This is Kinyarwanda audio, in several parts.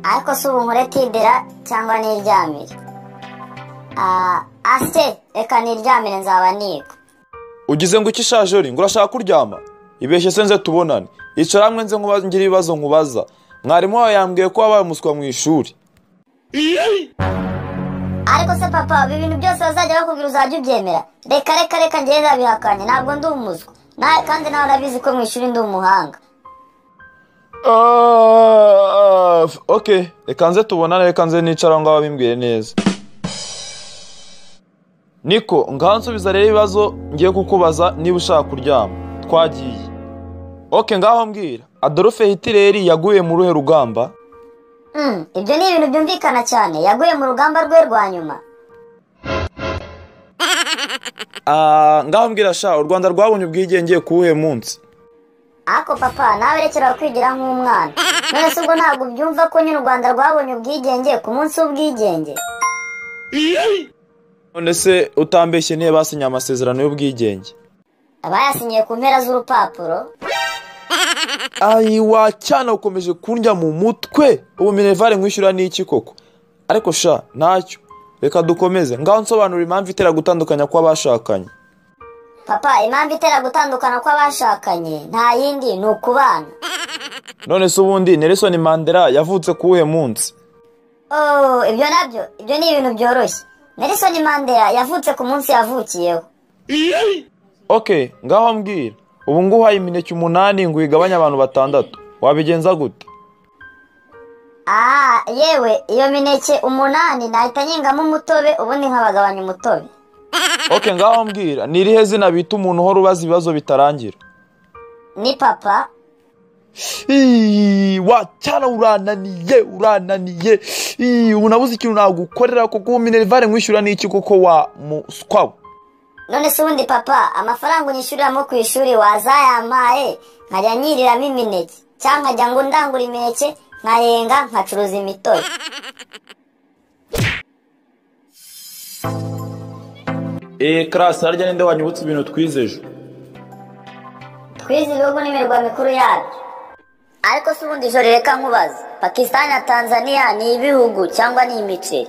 ariko si ubu nkore tidera cyangwa niryamire. Ase reka niryamire nzaba niga. Ugize ngo iki shajori ngo urashaka kuryama? Ibeshye senze tubonane. Icara hamwe nze ngira ibibazo nkubaza. Mwarimu wawe yambwiye ko wabaye umuswa mu ishuri. Ariko se papa ibintu byose bazajya bakubwira uzajya ubyemera. Reka njye ndabihakanye ntabwo ndi umuswa. Nawe kandi nawe urabizi ko mu ishuri ndi umuhanga. Okay, reka nze tubonane, reka nze nicara ngo babimbwire neza. Niko, ngansubiza rero ibibazo ngiye kukubaza niba ushaka kuryama. Twagiye. Okay, ngaho mbwira. Adolf Hitler yaguye mu ruhe rugamba? Ibyo ni ibintu byumvikana cyane. Yaguye mu rugamba rwe rwa nyuma. Ngaho mbwira sha, u Rwanda rwabonye ubwigenge kuwuhe munsi? Ako papa nawe rekera kwigira nk'umwana. None se ubwo ntabwo byumva ko nyine u Rwanda rwabonye ubwigenge ku munsi w'ubwigenge? None se utambeshye niye basinye amasezerano y'ubwigenge? Abayasinyiye ku mpera z'urupapuro. Ayiwa cyane ukomeje kundya mu mutwe. Ubu Minervare nkwishyura n'iki koko? Ariko sha ntacyo. Reka dukomeze. Ngaho nsobanura impamvu itera gutandukanya kw'abashakanye. Papa, impamvu itera gutandukana kw'abashakanye nta yindi ni ukubana. None se ubundi Nelson Mandela yavutse kuwuhe munsi? Ibyo ni ibintu byoroshye. Nelson Mandela yavutse ku munsi yavukiyeho. Okay, ngaho mbwira. Ubu nguhaye imineke 8 ngo igabanya abantu 6. Wabigenza gute? Yewe iyo mineke 8 nahita nyingamo umutobe ubundi nkabagabanya umutobe. Okay, ngaho mbwira. Nirihe zina bita umuntu uhora ubaza ibibazo bitarangira? Ni papa. Wacyana urananiye. Unabuze ikintu nagukorera kuko Minervare nkwishyura n'iki kuko wa muswa. None se ubundi papa amafaranga unyishyuriramo ku ishuri wazayampaye nkajya nyiriramo imineke cyangwa nkajya ngo ndangura imineke nkayenga nkacuruza imitobe. Class harya ninde wanyibutse ibintu twizeje? Twize ibihugu n'imirwa mikuru yabyo. Ariko se ubundi joro reka nkubaza, Pakistan na Tanzania ni ibihugu cyangwa ni imiceri?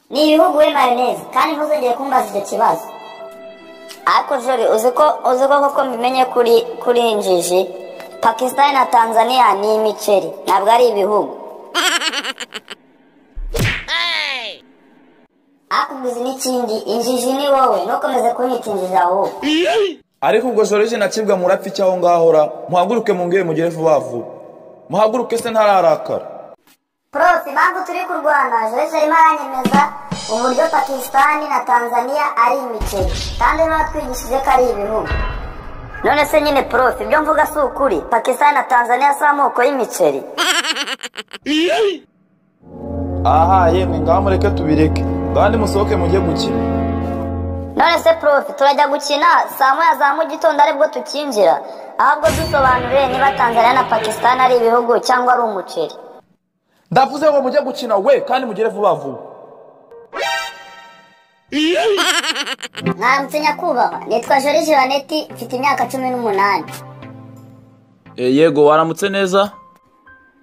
Ni ibihugu we mayoneze kandi ntuzongere kumbaza icyo kibazo. Ariko joro uzi ko koko mbimenye kuri injiji, Pakistan na Tanzania ni imiceri ntabwo ari ibihugu. Akuguzi n'ikindi injiji ni wowe ntukomeze kunyita injiji aho. Ariko ubwo Joriji nakibwa murapfi cyaho ngahora muhaguruke mungire mugire vuba vuba. Muhaguruke se ntararakara. Prof, impamvu turi kurwana Joriji arimo aranyemeza uburyo Pakistan na Tanzania ari imiceri kandi n'abatwigishije ko ari ibihugu. None se nyine Prof, ibyo mvuga si ukuri? Pakistan na Tanzania si amoko y'imiceri? Yemwe ngaho mureke tubireke. Kandi musohoke mujye gukina. None se Prof, turajya gukina saa moya za mu gitondo aribwo tukinjira. Ahubwo dusobanure niba Tanzania na Pakistan ari ibihugu cyangwa ari umuceri. Ndavuze ngo mujye gukina we kandi mugire vuba vuba. Mwaramutse nyakubahwa, nitwa Joriji Vaneti, mfite imyaka 18. Yego waramutse neza?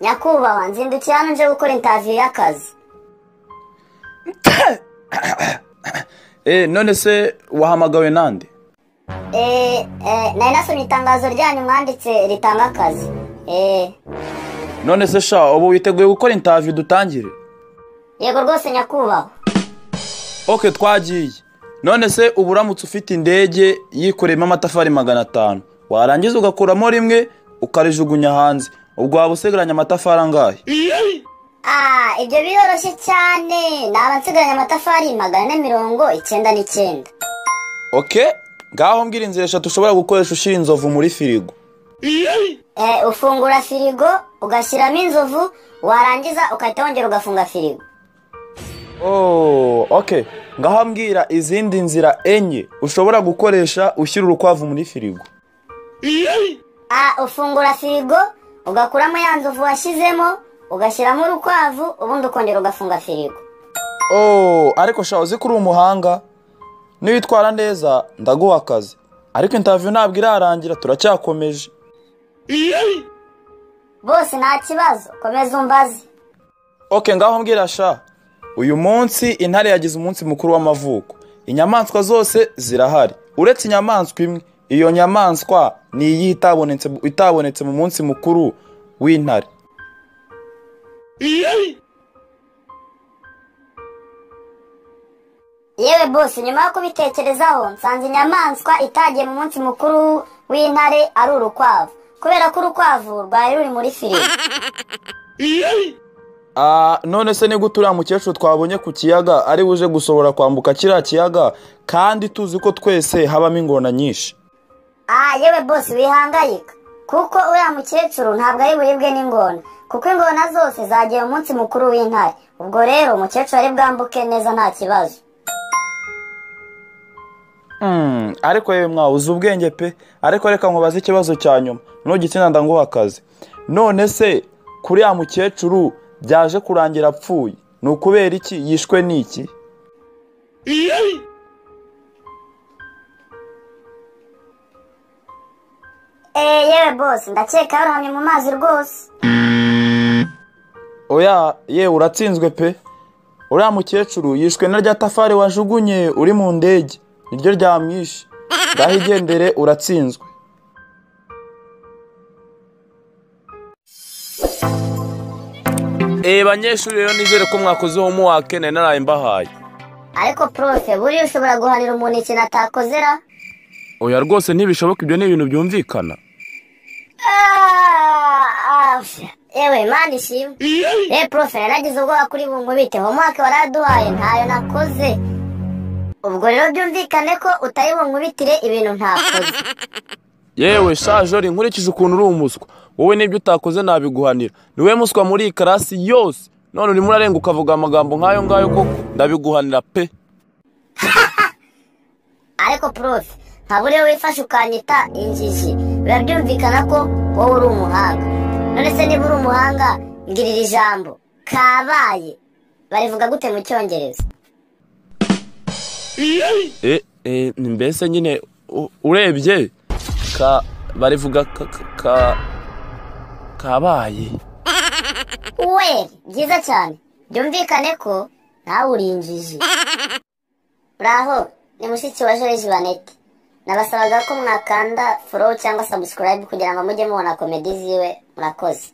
Nyakubahwa, nzindukiye hano nje gukora interview y'akazi. None se wahamagawe nande? Nari nasomye itangazo ryanyu mwanditse ritanga akazi. None se sha ubu witeguye gukora interview dutangire? Yego rwose nyakubahwa. Okay, twagiye. None se uburamutse ufite indege yikoreyemo amatafari 500 warangiza ugakuramo rimwe ukarijugunya hanze, ubwo waba usigaranye amatafari angahe? Ibyo biroroshye cyane. Naba nsigaranye amatafari 499. Okay, ngaho mbwira inzira 3 ushobora gukoresha ushira inzovu muri firigo. Ufungura firigo ugashyiramo inzovu warangiza ukahita wongera ugafunga firigo. Okay. Ngaho mbwira izindi nzira 4 ushobora gukoresha ushyira urukwavu muri firigo. Ufungura firigo ugakuramo ya nzovu washyizemo ugashyiramo urukwavu ubundi ukongera ugafunga firigo. Ariko sha uzi kuri umuhanga. Niwitwara neza ndaguha akazi. Ariko interview ntabwo irarangira turacyakomeje. bose nta kibazo, komeza umbaze. Okay, ngaho mbwira sha. Uyu munsi intare yagize umunsi mukuru w'amavuko. Inyamaswa zose zirahari. Uretse inyamaswa imwe. Iyo nyamaswa ni iyi itabonetse mu munsi mukuru w'intare. Yewe bose, nyuma yo kubitekerezaho nsanze inyamaswa itagiye mu munsi mukuru w'intare ari urukwavu, kubera ko urukwavu rwari ruri muri filime. None se ni gute uriya mukecuru twabonye ku kiyaga ari buje gusobora kwambuka kiriya kiyaga kandi tuzi ko twese habamo ingona nyinshi? Yewe bose wihangayika, kuko uriya mukecuru ntabwo ari buribwe n'ingona, kuko ingona zose zagiye mu munsi mukuru w'intare. Ubwo rero umukecuru ari bwambuke neza nta kibazo. Ariko yewe mwawuze ubwenge pe. Ariko reka nkubaze ikibazo cya nyuma, nugitsinda ndanguha akazi. None se kuri ya mukecuru byaje kurangira apfuye, ni ukubera iki? Yishwe n'iki? Yewe bose, ndakeka yarohamye mu mazi rwose. Oya, yewe uratsinzwe pe. Uriya mukecuru yishwe na rya tafari wajugunye uri mu ndege, niryo ryamwishe. Ngaho igendere, uratsinzwe. Banyeshuri rero nizere ko mwakoze homework naraye mbahaye. Ariko profe, buriya ushobora guhanira umuntu ikintu atakozera? Oya rwose ntibishoboka, ibyo ni ibintu byumvikana. Ewe mani shimwe. Profe, naragize ubwoba kuri bunkubite, homework waraduhaye ntayo nakoze. Ubwo rero byumvikane ko utari bunkubitire ibintu ntakoze. Yewe Jori, nkurikije ukuntu uri umuswa, wowe n'ibyo utakoze nabiguhanira. Niwe muswa muri iyi karasi yose, none urimo urarenga ukavuga amagambo nk'ayo ngayo ko ndabiguhanira pe. Ariko profe, ntabwo rero wifashe ukanyita injiji, biba byumvikana ko wowe uri umuhanga. None se niba uri umuhanga, ngirira ijambo kabaye barivuga gute mu Cyongereza? Mbese nyine urebye barivuga kabaye. Byiza cyane, byumvikane ko nawe uri injiji. Uraho, ni mushiki wa Joyce Vanette. Nabasabaga ko mwakanda follow cyangwa subscribe kugira ngo mujye mubona komedi ziwe. Murakoze.